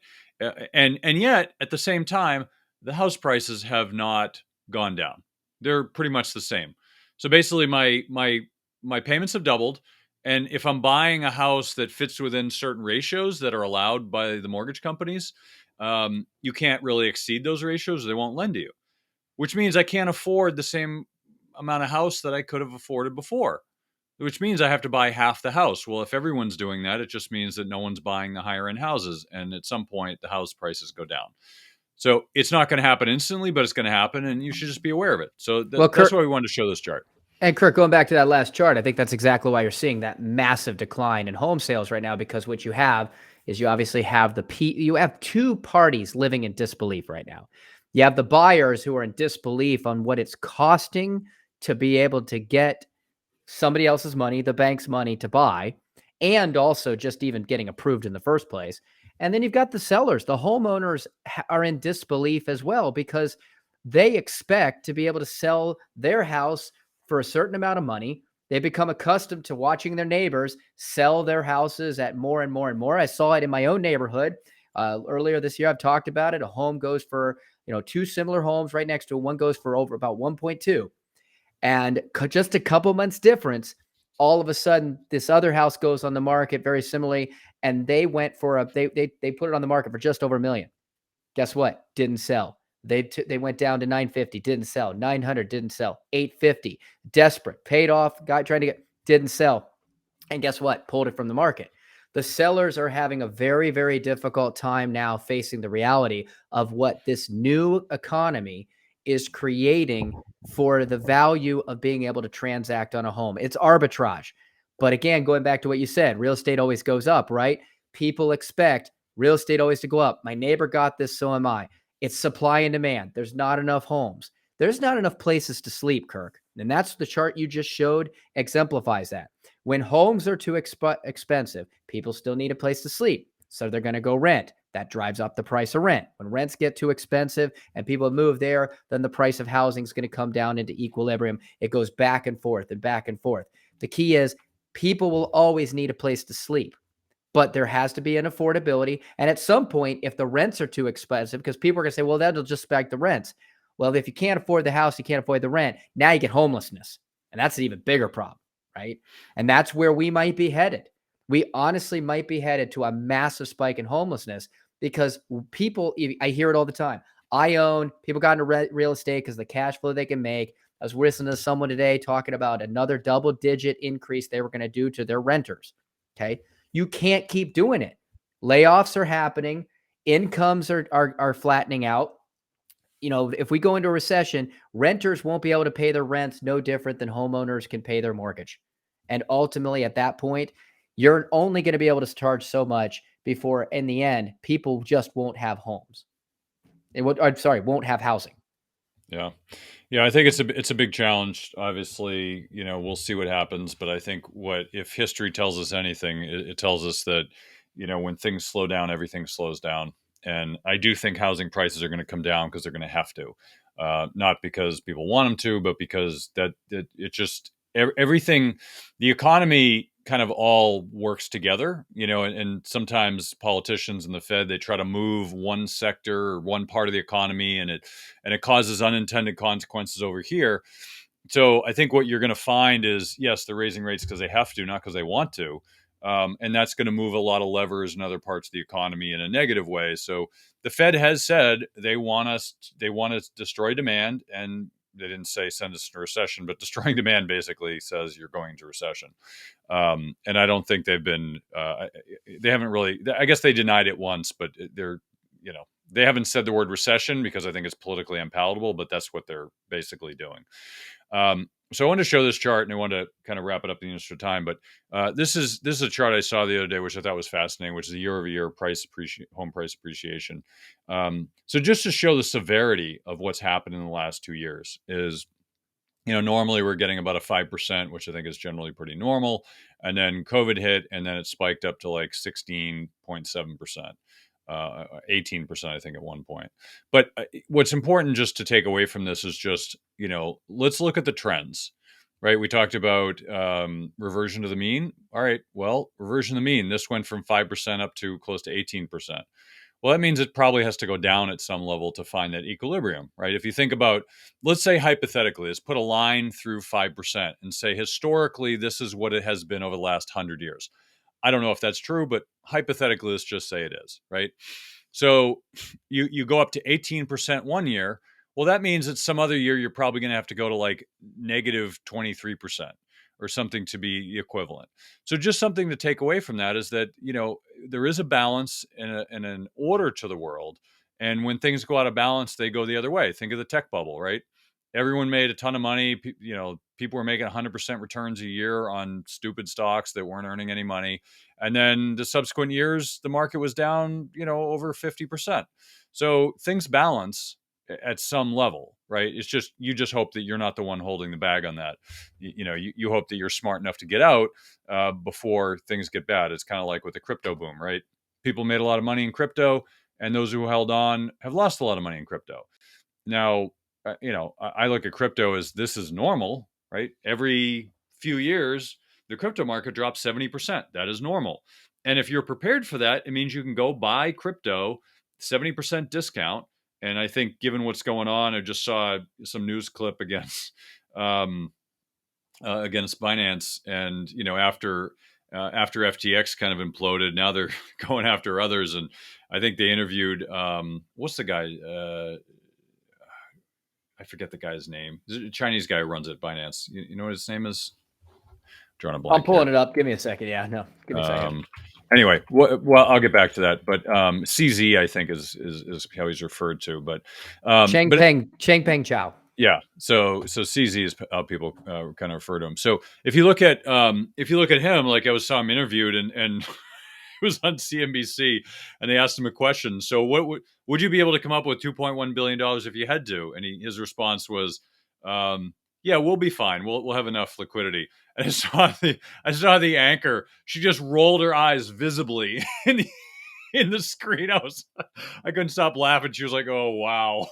and yet at the same time, the house prices have not gone down. They're pretty much the same. So basically, my payments have doubled. And if I'm buying a house that fits within certain ratios that are allowed by the mortgage companies, you can't really exceed those ratios, or they won't lend to you, which means I can't afford the same amount of house that I could have afforded before, which means I have to buy half the house. Well, if everyone's doing that, it just means that no one's buying the higher end houses. And at some point, the house prices go down. So it's not going to happen instantly, but it's going to happen, and you should just be aware of it. So that's why we wanted to show this chart. And Kirk, going back to that last chart, I think that's exactly why you're seeing that massive decline in home sales right now, because what you have is you obviously have you have two parties living in disbelief right now. You have the buyers who are in disbelief on what it's costing to be able to get somebody else's money, the bank's money, to buy, and also just even getting approved in the first place. And then you've got the sellers. The homeowners are in disbelief as well, because they expect to be able to sell their house for a certain amount of money. They become accustomed to watching their neighbors sell their houses at more and more and more. I saw it in my own neighborhood earlier this year. I've talked about it. A home goes for, two similar homes right next to it. One goes for over about 1.2. And just a couple months difference, all of a sudden, this other house goes on the market very similarly, and they went for they put it on the market for just over $1 million. Guess what? Didn't sell. They went down to 950, didn't sell. 900, didn't sell. 850, desperate, paid off, guy trying to get, didn't sell. And guess what? Pulled it from the market. The sellers are having a very, very difficult time now facing the reality of what this new economy is creating for the value of being able to transact on a home. It's arbitrage. But again, going back to what you said, real estate always goes up, right? People expect real estate always to go up. My neighbor got this, so am I. It's supply and demand. There's not enough homes. There's not enough places to sleep, Kirk. And that's the chart you just showed exemplifies that. When homes are too expensive, people still need a place to sleep. So they're going to go rent. That drives up the price of rent. When rents get too expensive and people move there, then the price of housing is going to come down into equilibrium. It goes back and forth and back and forth. The key is people will always need a place to sleep, but there has to be an affordability. And at some point, if the rents are too expensive, because people are going to say, well, that'll just spike the rents. Well, if you can't afford the house, you can't afford the rent. Now you get homelessness. And that's an even bigger problem, right? And that's where we might be headed. We honestly might be headed to a massive spike in homelessness because people, I hear it all the time. People got into real estate because the cash flow they can make. I was listening to someone today talking about another double-digit increase they were going to do to their renters. Okay. You can't keep doing it. Layoffs are happening. Incomes are flattening out. If we go into a recession, renters won't be able to pay their rents no different than homeowners can pay their mortgage. And ultimately, at that point, you're only going to be able to charge so much before, in the end, people just won't have homes. Won't have housing. Yeah. Yeah, I think it's a big challenge. Obviously, we'll see what happens, but I think if history tells us anything, it tells us that, when things slow down, everything slows down. And I do think housing prices are going to come down because they're going to have to, not because people want them to, but because everything, the economy kind of all works together, and sometimes politicians and the Fed, they try to move one sector or one part of the economy and it causes unintended consequences over here. So I think what you're going to find is, yes, they're raising rates because they have to, not because they want to. And that's going to move a lot of levers in other parts of the economy in a negative way. So the Fed has said they want to destroy demand, and they didn't say send us into recession, but destroying demand basically says you're going to recession. And I don't think they haven't really, I guess they denied it once, but they haven't said the word recession because I think it's politically unpalatable, but that's what they're basically doing. So I wanted to show this chart, and I want to kind of wrap it up in the interest of time. But this is a chart I saw the other day, which I thought was fascinating, which is the year-over-year home price appreciation. So just to show the severity of what's happened in the last 2 years is, normally we're getting about a 5%, which I think is generally pretty normal. And then COVID hit, and then it spiked up to like 16.7%. 18%, I think, at one point. But what's important just to take away from this is just, let's look at the trends, right? We talked about reversion to the mean. All right, well, reversion to the mean, this went from 5% up to close to 18%. Well, that means it probably has to go down at some level to find that equilibrium, right? If you think about, let's say hypothetically, let's put a line through 5% and say historically, this is what it has been over the last 100 years. I don't know if that's true, but hypothetically, let's just say it is, right? So you go up to 18% one year. Well, that means that some other year you're probably going to have to go to like negative 23% or something to be equivalent. So just something to take away from that is that, there is a balance and an order to the world. And when things go out of balance, they go the other way. Think of the tech bubble, right? Everyone made a ton of money. People were making 100% returns a year on stupid stocks that weren't earning any money. And then the subsequent years, the market was down, over 50%. So things balance at some level, right? It's just, you just hope that you're not the one holding the bag on that. You hope that you're smart enough to get out before things get bad. It's kind of like with the crypto boom, right? People made a lot of money in crypto, and those who held on have lost a lot of money in crypto. Now, I look at crypto as this is normal, right? Every few years, the crypto market drops 70%. That is normal. And if you're prepared for that, it means you can go buy crypto 70% discount. And I think given what's going on, I just saw some news clip against Binance, and after FTX kind of imploded, now they're going after others. And I think they interviewed what's the guy? I forget the guy's name. There's a Chinese guy who runs it, Binance. You know what his name is? Drawing a I'm blank pulling here. it up. Give me a second. Yeah, no, give me a second. Anyway, well, I'll get back to that. But CZ, I think, is how he's referred to. Cheng But Peng Chow. yeah, so CZ is how people kind of refer to him. So if you look at him, like I saw him interviewed, and he was on CNBC, and they asked him a question. So, what would you be able to come up with $2.1 billion if you had to? And his response was, "Yeah, we'll be fine. We'll have enough liquidity." And I saw the anchor. She just rolled her eyes visibly in the screen. I couldn't stop laughing. She was like, "Oh wow."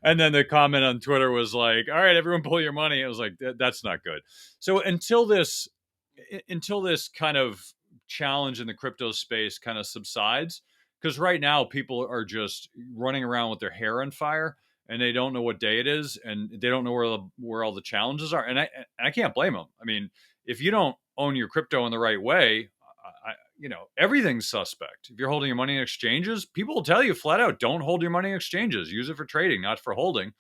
And then the comment on Twitter was like, "All right, everyone, pull your money." It was like, "That's not good." So until this kind of challenge in the crypto space kind of subsides, because right now people are just running around with their hair on fire, and they don't know what day it is, and they don't know where all the challenges are, and I can't blame them. I mean, if you don't own your crypto in the right way, everything's suspect. If you're holding your money in exchanges, people will tell you flat out, don't hold your money in exchanges. Use it for trading, not for holding.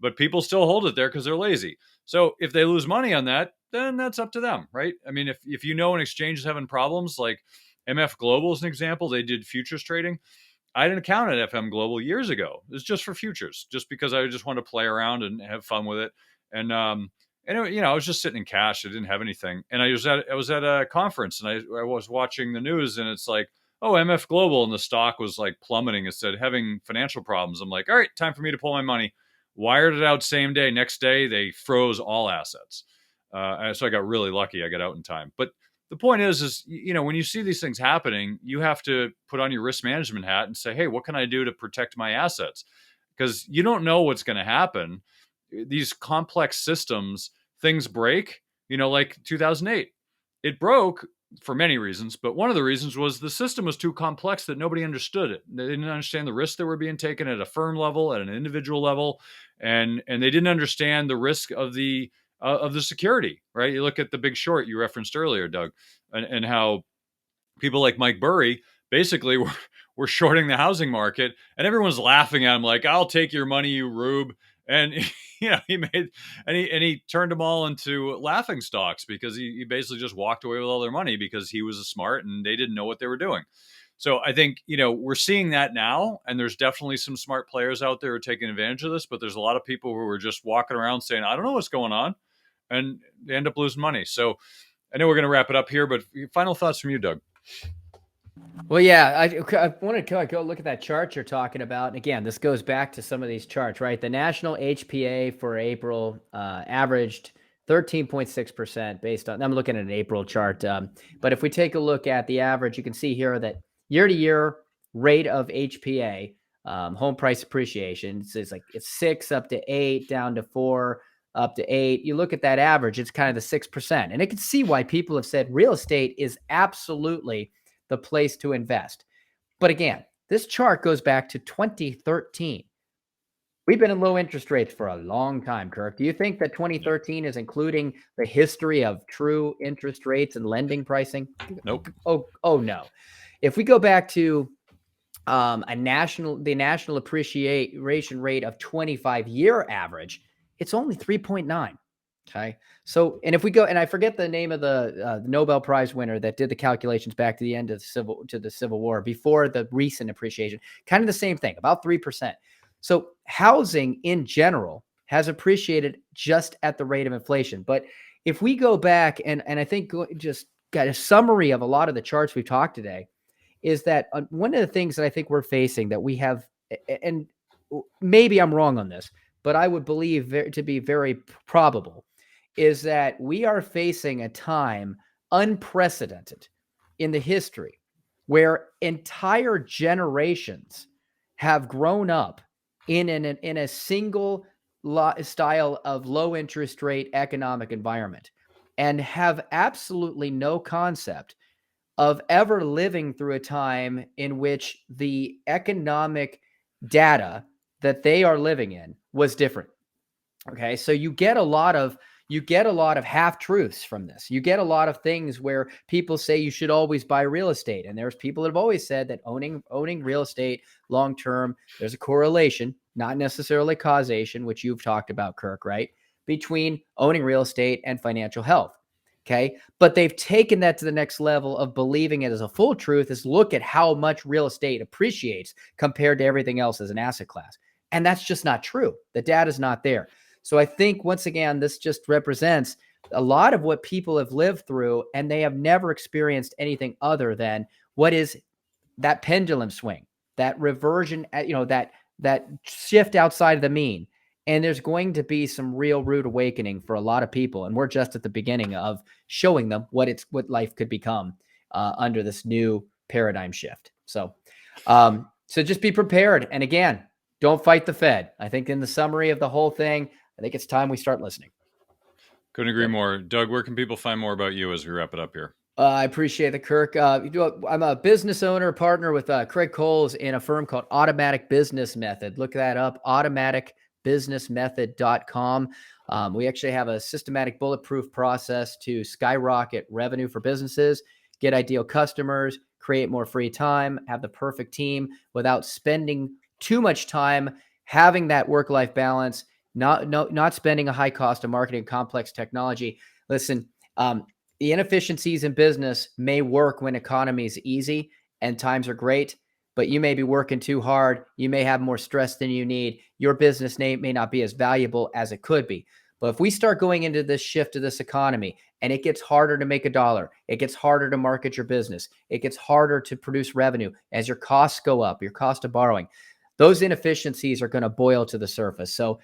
But people still hold it there because they're lazy. So if they lose money on that, then that's up to them, right? I mean, if you know an exchange is having problems, like MF Global is an example, they did futures trading. I had an account at FM Global years ago. It was just for futures, just because I just wanted to play around and have fun with it. And I was just sitting in cash. I didn't have anything, and I was at a conference, and I was watching the news, and it's like, oh, MF Global, and the stock was like plummeting. It said having financial problems. I'm like, all right, time for me to pull my money. Wired it out same day. Next day, they froze all assets. So I got really lucky. I got out in time. But the point is when you see these things happening, you have to put on your risk management hat and say, hey, what can I do to protect my assets? Because you don't know what's going to happen. These complex systems, things break, like 2008. It broke for many reasons, but one of the reasons was the system was too complex that nobody understood it. They didn't understand the risks that were being taken at a firm level, at an individual level, and they didn't understand the risk of the security. Right? You look at The Big Short you referenced earlier, Doug, and how people like Mike Burry basically were shorting the housing market, and everyone's laughing at him like, "I'll take your money, you rube." And he turned them all into laughing stocks because he basically just walked away with all their money because he was smart and they didn't know what they were doing. So I think we're seeing that now, and there's definitely some smart players out there who are taking advantage of this, but there's a lot of people who are just walking around saying, "I don't know what's going on," and they end up losing money. So I know we're going to wrap it up here, but final thoughts from you, Doug. Well, yeah, I wanted to go look at that chart you're talking about. And again, this goes back to some of these charts, right? The national HPA for April averaged 13.6% based on, I'm looking at an April chart. But if we take a look at the average, you can see here that year-to-year rate of HPA, home price appreciation, it's 6 up to 8, down to 4, up to 8. You look at that average, it's kind of the 6%. And I can see why people have said real estate is absolutely the place to invest. But again, this chart goes back to 2013. We've been in low interest rates for a long time, Kirk. Do you think that 2013 is including the history of true interest rates and lending pricing? Nope. Oh no. If we go back to the national appreciation rate of 25-year average, it's only 3.9. Okay. So, and if we go, and I forget the name of the Nobel Prize winner that did the calculations back to the end of the Civil War before the recent appreciation, kind of the same thing, about 3%. So housing in general has appreciated just at the rate of inflation. But if we go back and I think just got a summary of a lot of the charts we've talked today, is that one of the things that I think we're facing that we have, and maybe I'm wrong on this, but I would believe to be very probable, is that we are facing a time unprecedented in the history where entire generations have grown up in a single style of low interest rate economic environment and have absolutely no concept of ever living through a time in which the economic data that they are living in was different. Okay, so you get a lot of half truths from this. You get a lot of things where people say you should always buy real estate, and there's people that have always said that owning real estate long term, there's a correlation, not necessarily causation, which you've talked about, Kirk, right, between owning real estate and financial health. Okay. But they've taken that to the next level of believing it as a full truth is look at how much real estate appreciates compared to everything else as an asset class. And that's just not true. The data is not there. So I think once again, this just represents a lot of what people have lived through, and they have never experienced anything other than what is that pendulum swing, that reversion, that shift outside of the mean. And there's going to be some real rude awakening for a lot of people. And we're just at the beginning of showing them what life could become under this new paradigm shift. So just be prepared. And again, don't fight the Fed. I think in the summary of the whole thing, I think it's time we start listening. Couldn't agree more. Doug, where can people find more about you as we wrap it up here? I appreciate it, Kirk. I'm a business owner, partner with Craig Coles in a firm called Automatic Business Method. Look that up, automaticbusinessmethod.com. We actually have a systematic bulletproof process to skyrocket revenue for businesses, get ideal customers, create more free time, have the perfect team without spending too much time, having that work-life balance, not spending a high cost of marketing complex technology. Listen, the inefficiencies in business may work when economy is easy and times are great, but you may be working too hard. You may have more stress than you need. Your business name may not be as valuable as it could be. But if we start going into this shift of this economy and it gets harder to make a dollar, it gets harder to market your business, it gets harder to produce revenue as your costs go up, your cost of borrowing, those inefficiencies are going to boil to the surface. So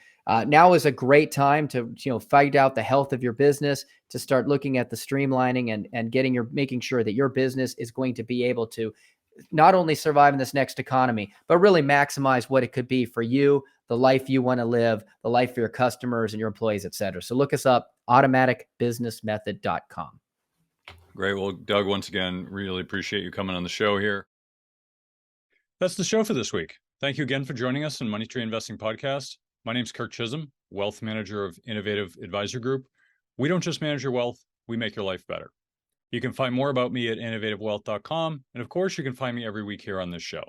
now is a great time to find out the health of your business, to start looking at the streamlining and making sure that your business is going to be able to not only survive in this next economy, but really maximize what it could be for you, the life you want to live, the life for your customers and your employees, et cetera. So look us up, automaticbusinessmethod.com. Great. Well, Doug, once again, really appreciate you coming on the show here. That's the show for this week. Thank you again for joining us on Money Tree Investing Podcast. My name's Kirk Chisholm, wealth manager of Innovative Advisor Group. We don't just manage your wealth, we make your life better. You can find more about me at innovativewealth.com. And of course, you can find me every week here on this show.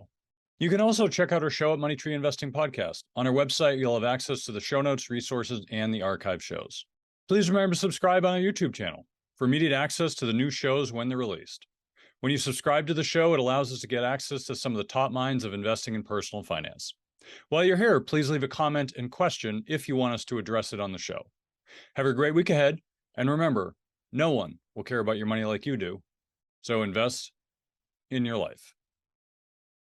You can also check out our show at Money Tree Investing Podcast. On our website, you'll have access to the show notes, resources, and the archive shows. Please remember to subscribe on our YouTube channel for immediate access to the new shows when they're released. When you subscribe to the show, it allows us to get access to some of the top minds of investing in personal finance. While you're here, please leave a comment and question if you want us to address it on the show. Have a great week ahead, and remember, no one will care about your money like you do, so invest in your life.